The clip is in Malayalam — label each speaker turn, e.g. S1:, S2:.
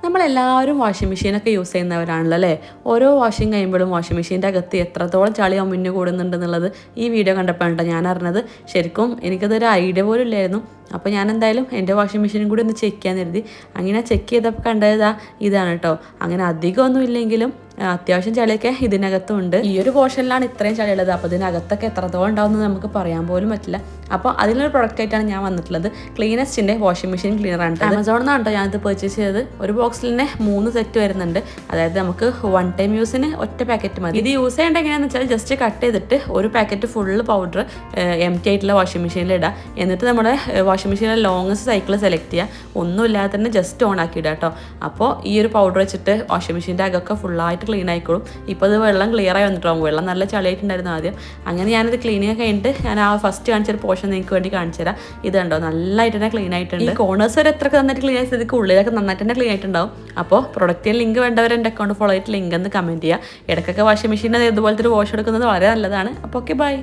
S1: നമ്മളെല്ലാവരും വാഷിംഗ് മെഷീനൊക്കെ യൂസ് ചെയ്യുന്നവരാണല്ലോ അല്ലേ? ഓരോ വാഷിംഗ് കഴിയുമ്പോഴും വാഷിംഗ് മെഷീൻ്റെ അകത്ത് എത്രത്തോളം ചളി അമ്മിഞ്ഞ് കൂടുന്നുണ്ടെന്നുള്ളത് ഈ വീഡിയോ കണ്ടപ്പോഴാണ് ഞാൻ അറിഞ്ഞത്. ശരിക്കും എനിക്കതൊരു ഐഡിയ പോലും ഇല്ലായിരുന്നു. അപ്പോൾ ഞാൻ എന്തായാലും എൻ്റെ വാഷിംഗ് മെഷീനും കൂടി ഒന്ന് ചെക്ക് ചെയ്യാൻ കരുതി. അങ്ങനെ ചെക്ക് ചെയ്തപ്പോൾ കണ്ടതാ ഇതാണ് കേട്ടോ. അങ്ങനെ അധികമൊന്നും ഇല്ലെങ്കിലും അത്യാവശ്യം ചളിയൊക്കെ ഇതിനകത്തും ഉണ്ട്. ഈ ഒരു പോർഷനിലാണ് ഇത്രയും ചളിയുള്ളത്. അപ്പോൾ ഇതിനകത്തൊക്കെ എത്രത്തോളം ഉണ്ടാവുമെന്ന് നമുക്ക് പറയാൻ പോലും പറ്റില്ല. അപ്പോൾ അതിലൊരു പ്രൊഡക്റ്റ് ആയിട്ടാണ് ഞാൻ വന്നിട്ടുള്ളത്. ക്ലീനസ്റ്റിൻ്റെ വാഷിംഗ് മെഷീൻ ക്ലീനറാണ്. ആമസോണിൽ നിന്നാണ് കേട്ടോ ഞാനിത് പർച്ചേസ് ചെയ്തത്. ഒരു ബോക്സിൽ തന്നെ 3 സെറ്റ് വരുന്നുണ്ട്. അതായത് നമുക്ക് 1 ടൈം യൂസിന് ഒറ്റ പാക്കറ്റ് മതി. ഇത് യൂസ് ചെയ്യേണ്ട എങ്ങനെയാണെന്ന് വെച്ചാൽ ജസ്റ്റ് കട്ട് ചെയ്തിട്ട് ഒരു പാക്കറ്റ് ഫുള്ള് പൗഡർ എംറ്റി ആയിട്ടുള്ള വാഷിംഗ് മെഷീനിൽ ഇടാം. എന്നിട്ട് നമ്മുടെ വാഷിംഗ് മെഷീനിലെ ലോങ്ങസ്റ്റ് സൈക്കിൾ സെലക്ട് ചെയ്യുക. ഒന്നുമില്ലാതെ തന്നെ ജസ്റ്റ് ഓൺ ആക്കി ഇടുക കേട്ടോ. അപ്പോൾ ഈ ഒരു പൗഡർ വെച്ചിട്ട് വാഷിംഗ് മെഷീൻ്റെ അകമൊക്കെ ഫുള്ളായിട്ട് ക്ലീൻ ആയിക്കോളും. ഇപ്പോൾ ഇത് വെള്ളം ക്ലിയർ ആയി വന്നിട്ടുണ്ടാകും. വെള്ളം നല്ല ചളിയായിട്ടുണ്ടായിരുന്നു ആദ്യം. അങ്ങനെ ഞാനിത് ക്ലീനിങ് കഴിഞ്ഞിട്ട് ഞാൻ ആ ഫസ്റ്റ് കാണിച്ചൊരു പോർഷൻ നിങ്ങൾക്ക് വേണ്ടി കാണിച്ചു തരാം. ഇത് കണ്ടോ, നല്ലതായിട്ട് തന്നെ ക്ലീൻ ആയിട്ടുണ്ട്. ഈ കോർണേഴ്സ് വരെ എത്രയൊക്കെ നന്നായിട്ട് ക്ലീൻ ആയ സ്ഥിതിക്ക് ഉള്ളിലൊക്കെ നന്നായിട്ട് തന്നെ ക്ലീൻ ആയിട്ടുണ്ടാവും. അപ്പോൾ പ്രൊഡക്റ്റിന് ലിങ്ക് വേണ്ടവർ എൻ്റെ അക്കൗണ്ട് ഫോളോ ആയിട്ട് ലിങ്ക് ഒന്ന് കമൻറ്റ് ചെയ്യുക. ഇടയ്ക്കൊക്കെ വാഷിംഗ് മെഷീൻ ഇതുപോലത്തെ ഒരു വാഷ് എടുക്കുന്നത് വളരെ നല്ലതാണ്. അപ്പോൾ ഓക്കെ, ബൈ.